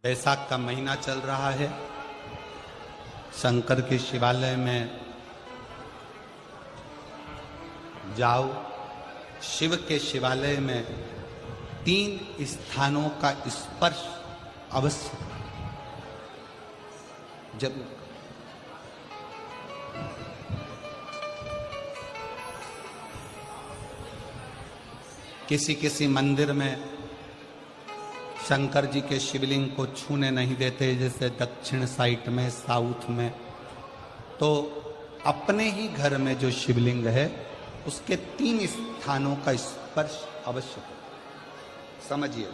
बैसाख का महीना चल रहा है। शंकर के शिवालय में जाओ। शिव के शिवालय में 3 स्थानों का स्पर्श अवश्य जरूर। किसी किसी मंदिर में शंकर जी के शिवलिंग को छूने नहीं देते, जैसे दक्षिण साइड में, साउथ में। तो अपने ही घर में जो शिवलिंग है उसके 3 स्थानों का स्पर्श अवश्य करें। समझिए,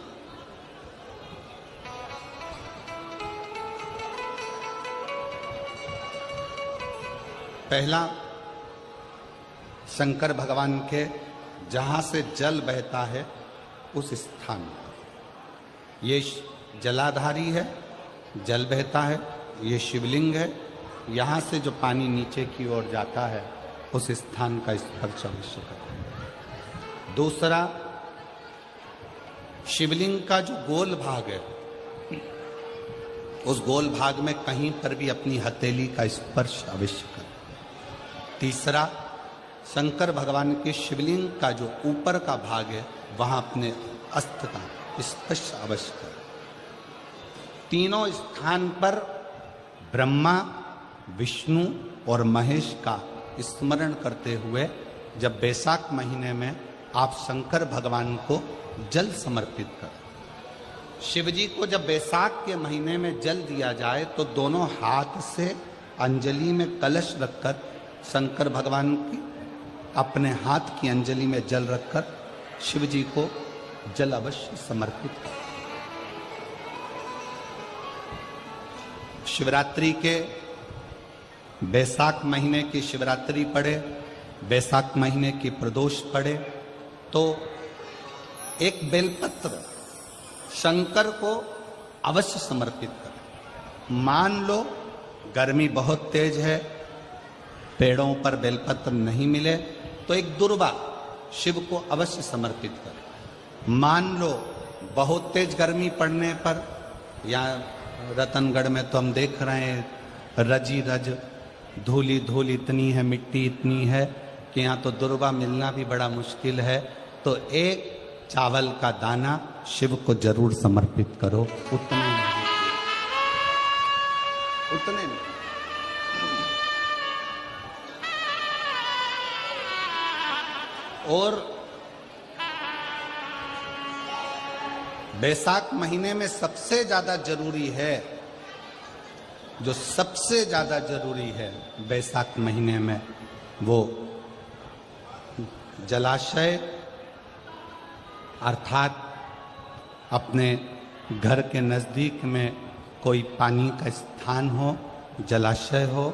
पहला शंकर भगवान के जहां से जल बहता है उस स्थान पर, ये जलाधारी है, जल बहता है, ये शिवलिंग है। यहाँ से जो पानी नीचे की ओर जाता है उस स्थान का स्पर्श अवश्य करें। दूसरा, शिवलिंग का जो गोल भाग है उस गोल भाग में कहीं पर भी अपनी हथेली का स्पर्श अवश्य करें। तीसरा, शंकर भगवान के शिवलिंग का जो ऊपर का भाग है वहां अपने अस्त्र का स्पर्श अवश्य करें। तीनों स्थान पर ब्रह्मा, विष्णु और महेश का स्मरण करते हुए जब बैसाख महीने में आप शंकर भगवान को जल समर्पित करें। शिव जी को जब बैसाख के महीने में जल दिया जाए तो दोनों हाथ से अंजलि में कलश रखकर शंकर भगवान की अपने हाथ की अंजलि में जल रखकर शिव जी को जल अवश्य समर्पित करें। शिवरात्रि के बैसाख महीने की शिवरात्रि पड़े, बैसाख महीने की प्रदोष पड़े तो एक बेलपत्र शंकर को अवश्य समर्पित करें। मान लो गर्मी बहुत तेज है, पेड़ों पर बेलपत्र नहीं मिले तो एक दुर्वा शिव को अवश्य समर्पित करें। मान लो बहुत तेज गर्मी पड़ने पर, या रतनगढ़ में तो हम देख रहे हैं रजी रज, धूली धूल इतनी है, मिट्टी इतनी है कि यहाँ तो दुर्वा मिलना भी बड़ा मुश्किल है। तो एक चावल का दाना शिव को जरूर समर्पित करो। उतने नहीं। और बैसाख महीने में सबसे ज्यादा जरूरी है, जो सबसे ज्यादा जरूरी है बैसाख महीने में, वो जलाशय अर्थात अपने घर के नजदीक में कोई पानी का स्थान हो, जलाशय हो,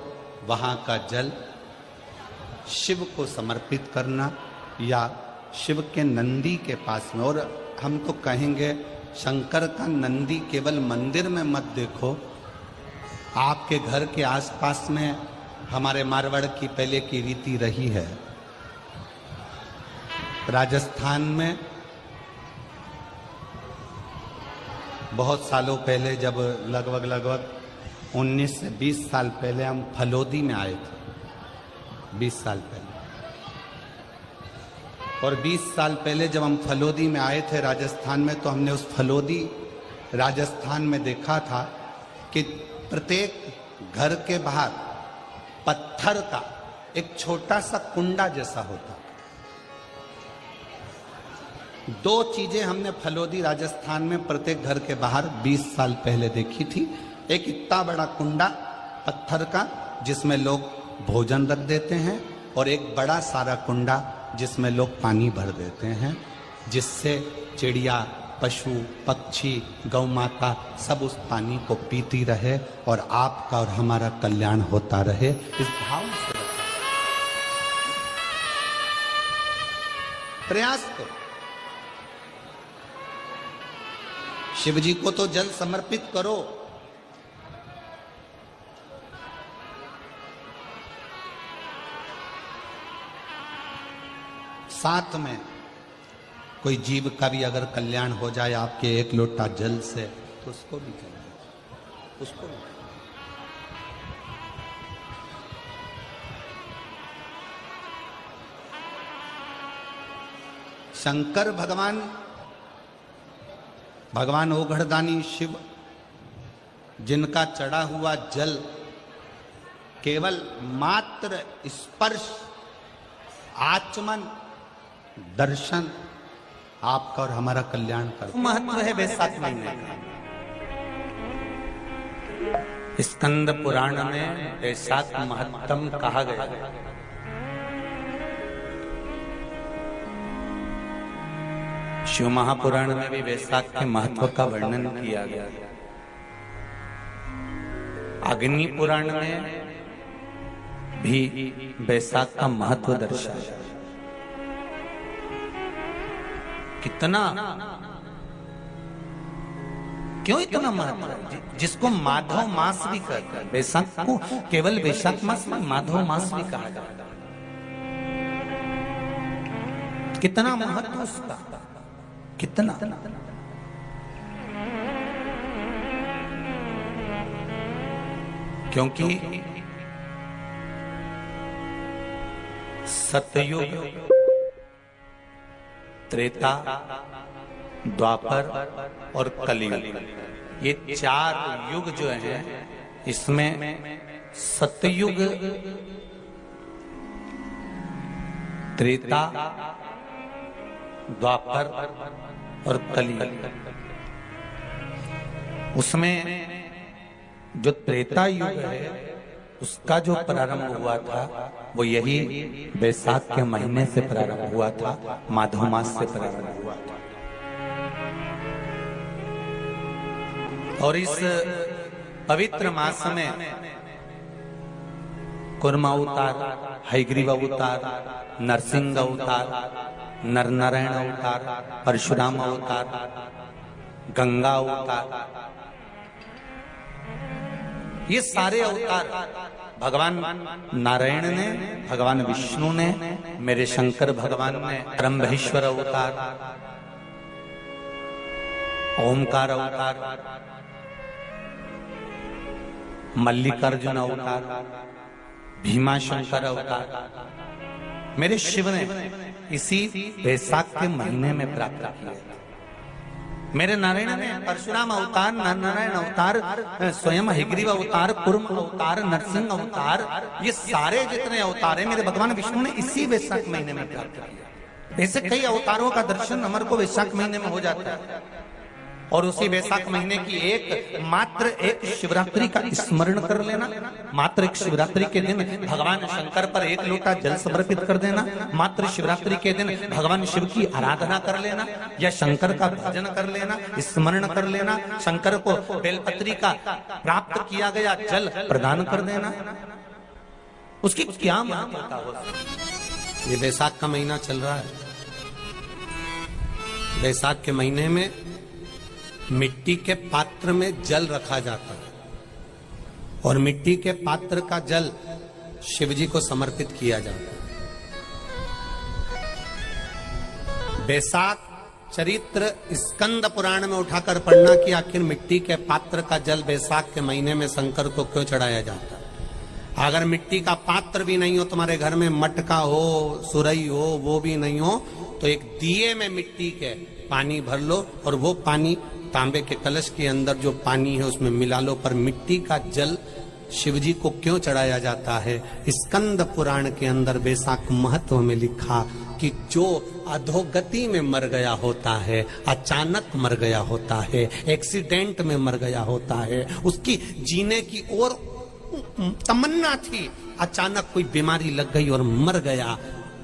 वहां का जल शिव को समर्पित करना, या शिव के नंदी के पास में। और हम तो कहेंगे शंकर का नंदी केवल मंदिर में मत देखो, आपके घर के आसपास में हमारे मारवाड़ की पहले की रीति रही है। राजस्थान में बहुत सालों पहले, जब लगभग 19 से 20 साल पहले हम फलोदी में आए थे, 20 साल पहले। और 20 साल पहले जब हम फलोदी में आए थे राजस्थान में, तो हमने उस फलोदी राजस्थान में देखा था कि प्रत्येक घर के बाहर पत्थर का एक छोटा सा कुंडा जैसा होता। 2 चीजें हमने फलोदी राजस्थान में प्रत्येक घर के बाहर 20 साल पहले देखी थी। एक इतना बड़ा कुंडा पत्थर का जिसमें लोग भोजन रख देते हैं, और एक बड़ा सारा कुंडा जिसमें लोग पानी भर देते हैं, जिससे चिड़िया, पशु, पक्षी, गौ माता सब उस पानी को पीती रहे और आपका और हमारा कल्याण होता रहे। इस भाव से प्रयास करो। शिव जी को तो जल समर्पित करो। साथ में कोई जीव का भी अगर कल्याण हो जाए आपके एक लोटा जल से, तो उसको भी चाहिए, उसको भी। शंकर भगवान, भगवान ओघड़दानी शिव, जिनका चढ़ा हुआ जल केवल मात्र स्पर्श, आचमन, दर्शन आपका और हमारा कल्याण कर। महत्व है वैशाख महीने का। स्कंद पुराण में वैशाख महत्तम कहा गया है। शिव महापुराण में भी वैशाख के महत्व का वर्णन किया गया है। अग्नि पुराण में भी वैशाख का महत्व दर्शाया। कितना, क्यों इतना महत्व? जिसको माधव मास भी कहते हैं, वैशाख को केवल वैशाख मास में माधव मास भी कहा जाता है। कितना महत्व उसका, कितना। क्योंकि सतयुग, त्रेता, द्वापर और कलियुग, ये चार युग जो हैं, इसमें सतयुग, त्रेता, द्वापर और कलियुग, उसमें जो त्रेता युग है उसका जो प्रारंभ हुआ था वो यही वैशाख के महीने से प्रारंभ हुआ था, माधव मास से प्रारंभ हुआ था। और इस पवित्र मास में कुर्म अवतार, हयग्रीव अवतार, नरसिंह अवतार, नरनारायण अवतार, परशुराम अवतार, गंगा अवतार, ये सारे अवतार भगवान नारायण ने, भगवान विष्णु ने, मेरे शंकर भगवान ने ब्रह्मेश्वर अवतार, ओमकार अवतार, मल्लिकार्जुन अवतार, भीमाशंकर अवतार मेरे शिव ने इसी वैशाख के महीने में प्राप्त किया। मेरे नारायण ने परशुराम अवतार, नारायण अवतार, स्वयं हयग्रीव अवतार, कुर्म अवतार, नरसिंह अवतार, ये सारे जितने अवतार हैं मेरे भगवान विष्णु ने इसी वैशाख महीने में प्राप्त किया। ऐसे कई अवतारों का दर्शन हमारे को वैशाख महीने में हो जाता है। और उसी वैशाख महीने की मात्र एक शिवरात्रि का स्मरण कर लेना, मात्र एक शिवरात्रि के दिन भगवान शंकर पर एक लोटा जल समर्पित कर देना, मात्र शिवरात्रि के दिन भगवान शिव की आराधना कर लेना या शंकर का भजन कर लेना, स्मरण कर लेना, शंकर को बेलपत्री का प्राप्त किया गया जल प्रदान कर देना, उसकी क्या महत्ता हो। ये वैशाख का महीना चल रहा है। वैशाख के महीने में मिट्टी के पात्र में जल रखा जाता है और मिट्टी के पात्र का जल शिव जी को समर्पित किया जाता है। वैशाख चरित्र स्कंद पुराण में उठाकर पढ़ना कि आखिर मिट्टी के पात्र का जल वैशाख के महीने में शंकर को क्यों चढ़ाया जाता है। अगर मिट्टी का पात्र भी नहीं हो, तुम्हारे घर में मटका हो, सुरई हो, वो भी नहीं हो, तो एक दिए में मिट्टी के पानी भर लो और वो पानी तांबे के कलश के अंदर जो पानी है उसमें मिला लो। पर मिट्टी का जल शिव जी को क्यों चढ़ाया जाता है? स्कंद पुराण के अंदर वैशाख महत्व में लिखा कि जो अधोगति में मर गया होता है, अचानक मर गया होता है, एक्सीडेंट में मर गया होता है, उसकी जीने की और तमन्ना थी, अचानक कोई बीमारी लग गई और मर गया,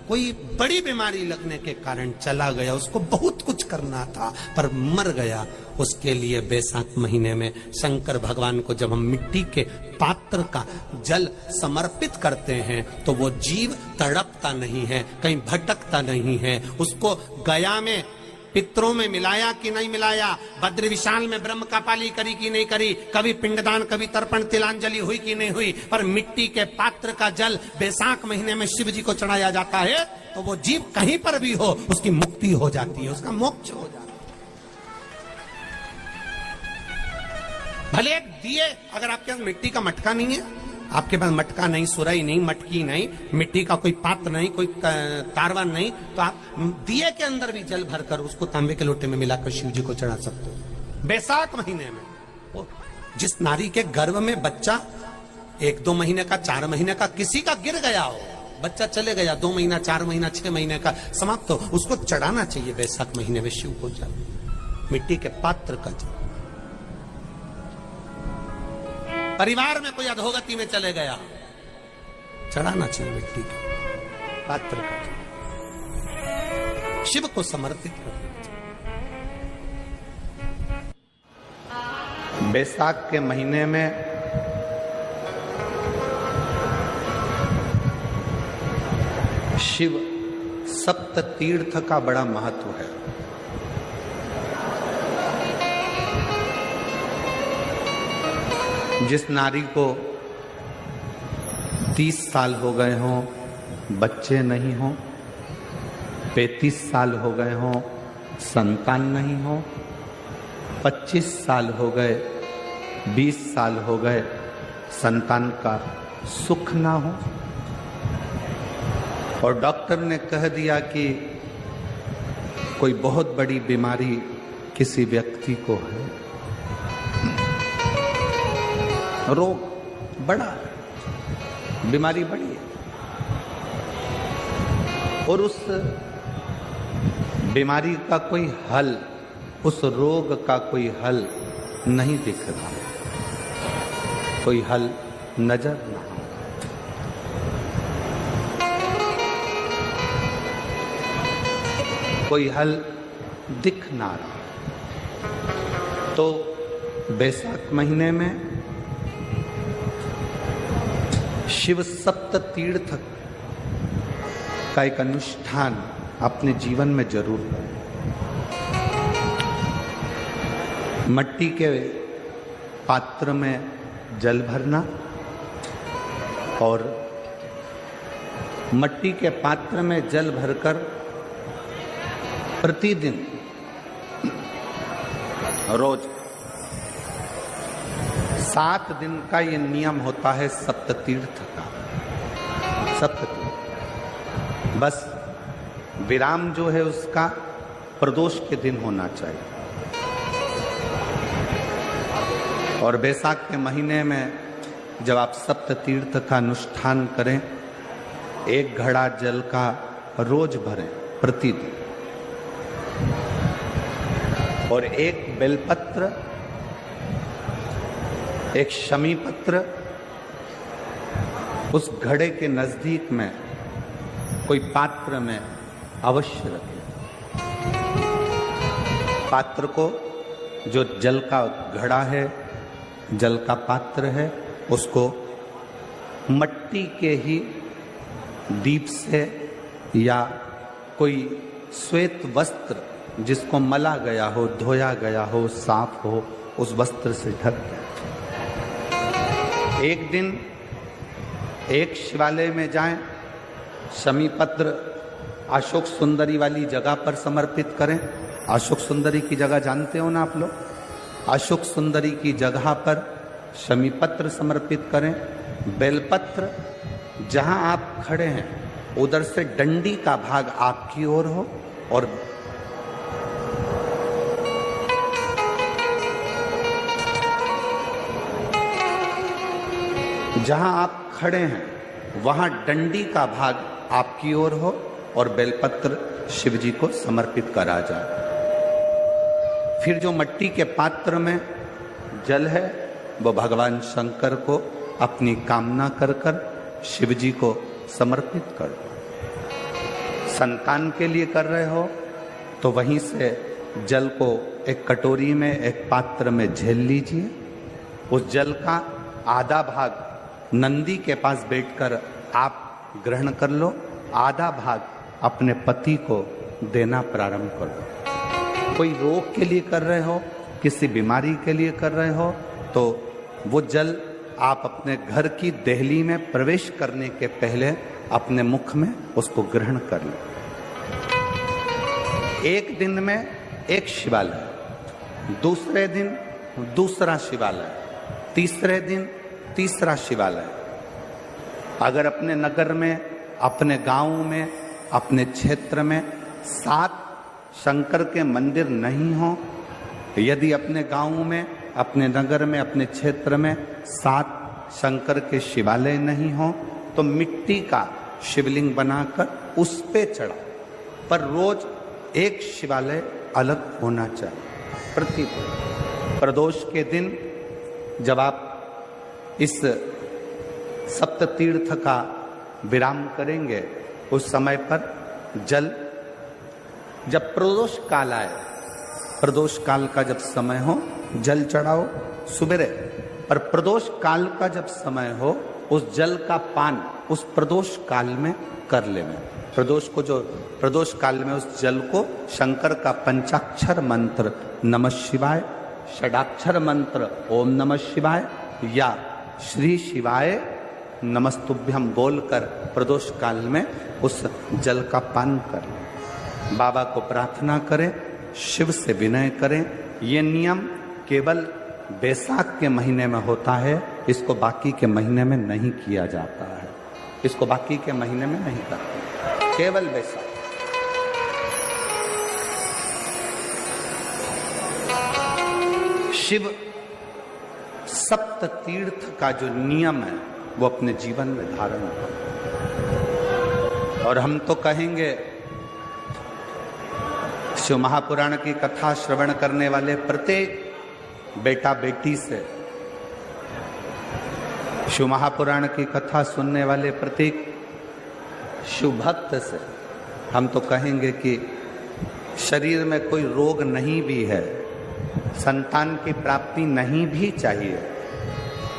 कोई बड़ी बीमारी लगने के कारण चला गया, उसको बहुत कुछ करना था पर मर गया, उसके लिए वैशाख महीने में शंकर भगवान को जब हम मिट्टी के पात्र का जल समर्पित करते हैं तो वो जीव तड़पता नहीं है, कहीं भटकता नहीं है। उसको गया में पितरों में मिलाया कि नहीं मिलाया, बद्र विशाल में ब्रह्म का पाली करी कि नहीं करी, कभी पिंडदान, कभी तर्पण, तिलांजलि हुई कि नहीं हुई, पर मिट्टी के पात्र का जल वैशाख महीने में शिव जी को चढ़ाया जाता है तो वो जीव कहीं पर भी हो उसकी मुक्ति हो जाती है, उसका मोक्ष हो जाता है। भले एक दिए, अगर आपके पास मिट्टी का मटका नहीं है, आपके पास मटका नहीं, सुराई नहीं, मटकी नहीं, मिट्टी का कोई पात्र नहीं, कोई तारवा नहीं, तो आप दिए के अंदर भी जल भरकर उसको तांबे के लोटे में मिलाकर शिव जी को चढ़ा सकते हो। बैसाख महीने में जिस नारी के गर्भ में बच्चा 1-2 महीने का, 4 महीने का किसी का गिर गया हो, बच्चा चले गया 2 महीना, 4 महीना, 6 महीने का समाप्त हो, उसको चढ़ाना चाहिए बैसाख महीने में शिव को जल, मिट्टी के पात्र का जल। परिवार में कोई अधोगति में चले गया, चढ़ाना चाहिए मिट्टी के पात्र का जल, शिव को समर्पित करना चाहिए। बैसाख के महीने में शिव सप्त तीर्थ का बड़ा महत्व है। जिस नारी को 30 साल हो गए हों, बच्चे नहीं हों, 35 साल हो गए हों, संतान नहीं हो, 25 साल हो गए, 20 साल हो गए, संतान का सुख ना हो, और डॉक्टर ने कह दिया कि कोई बहुत बड़ी बीमारी किसी व्यक्ति को है, रोग बड़ा, बीमारी बड़ी है, और उस बीमारी का कोई हल, उस रोग का कोई हल नहीं दिख रहा, कोई हल नजर ना हो, कोई हल दिख ना रहा, तो बैसाख महीने में शिव सप्त तीर्थ का एक अनुष्ठान अपने जीवन में जरूर करें। मट्टी के पात्र में जल भरना और मट्टी के पात्र में जल भरकर प्रतिदिन रोज 7 दिन का ये नियम होता है सप्ततीर्थ का। सप्ततीर्थ बस विराम जो है उसका प्रदोष के दिन होना चाहिए। और बैसाख के महीने में जब आप सप्ततीर्थ का अनुष्ठान करें, 1 घड़ा जल का रोज भरें प्रतिदिन, और 1 बेलपत्र, 1 शमी पत्र उस घड़े के नजदीक में कोई पात्र में अवश्य रखें। पात्र को, जो जल का घड़ा है, जल का पात्र है, उसको मट्टी के ही दीप से या कोई श्वेत वस्त्र जिसको मला गया हो, धोया गया हो, साफ हो, उस वस्त्र से ढक दें। एक दिन एक शिवालय में जाएं, शमी पत्र अशोक सुंदरी वाली जगह पर समर्पित करें। अशोक सुंदरी की जगह जानते हो ना आप लोग? अशोक सुंदरी की जगह पर शमी पत्र समर्पित करें। बेलपत्र जहां आप खड़े हैं उधर से डंडी का भाग आपकी ओर हो, और जहां आप खड़े हैं वहां डंडी का भाग आपकी ओर हो और बेलपत्र शिव जी को समर्पित करा जाए। फिर जो मट्टी के पात्र में जल है वो भगवान शंकर को अपनी कामना कर कर शिव जी को समर्पित कर दो। संतान के लिए कर रहे हो तो वहीं से जल को एक कटोरी में, एक पात्र में झेल लीजिए। उस जल का आधा भाग नंदी के पास बैठकर आप ग्रहण कर लो, आधा भाग अपने पति को देना प्रारंभ कर दो। कोई रोग के लिए कर रहे हो, किसी बीमारी के लिए कर रहे हो, तो वो जल आप अपने घर की देहली में प्रवेश करने के पहले अपने मुख में उसको ग्रहण कर लो। एक दिन में एक शिवालय, दूसरे दिन दूसरा शिवालय, तीसरे दिन तीसरा शिवालय। अगर अपने नगर में, अपने गांव में, अपने क्षेत्र में 7 शंकर के मंदिर नहीं हो, यदि अपने गांव में, अपने नगर में, अपने क्षेत्र में 7 शंकर के शिवालय नहीं हो, तो मिट्टी का शिवलिंग बनाकर उस पे चढ़ाओ, पर रोज एक शिवालय अलग होना चाहिए। प्रतिदिन प्रदोष के दिन जब आप इस सप्त तीर्थ का विराम करेंगे, उस समय पर जल, जब प्रदोष काल आए, प्रदोष काल का जब समय हो, जल चढ़ाओ सुबेरे। पर प्रदोष काल का जब समय हो, उस जल का पान उस प्रदोष काल में कर लेना। प्रदोष को, जो प्रदोष काल में उस जल को शंकर का पंचाक्षर मंत्र नमः शिवाय, षडाक्षर मंत्र ओम नमः शिवाय या श्री शिवाय नमस्तुभ्यम बोलकर प्रदोष काल में उस जल का पान करें। बाबा को प्रार्थना करें, शिव से विनय करें। ये नियम केवल बैसाख के महीने में होता है, इसको बाकी के महीने में नहीं किया जाता है। इसको बाकी के महीने में नहीं करते, केवल बैसाख। शिव सप्त तीर्थ का जो नियम है वो अपने जीवन में धारण करें। और हम तो कहेंगे, शिव महापुराण की कथा श्रवण करने वाले प्रत्येक बेटा बेटी से, शिव महापुराण की कथा सुनने वाले प्रत्येक शिव भक्त से हम तो कहेंगे कि शरीर में कोई रोग नहीं भी है, संतान की प्राप्ति नहीं भी चाहिए,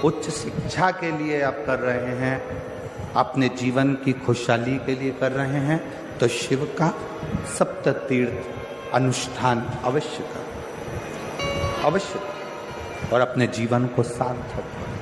उच्च शिक्षा के लिए आप कर रहे हैं, अपने जीवन की खुशहाली के लिए कर रहे हैं, तो शिव का सप्त तीर्थ अनुष्ठान अवश्य करें, अवश्य, और अपने जीवन को सार्थक करें।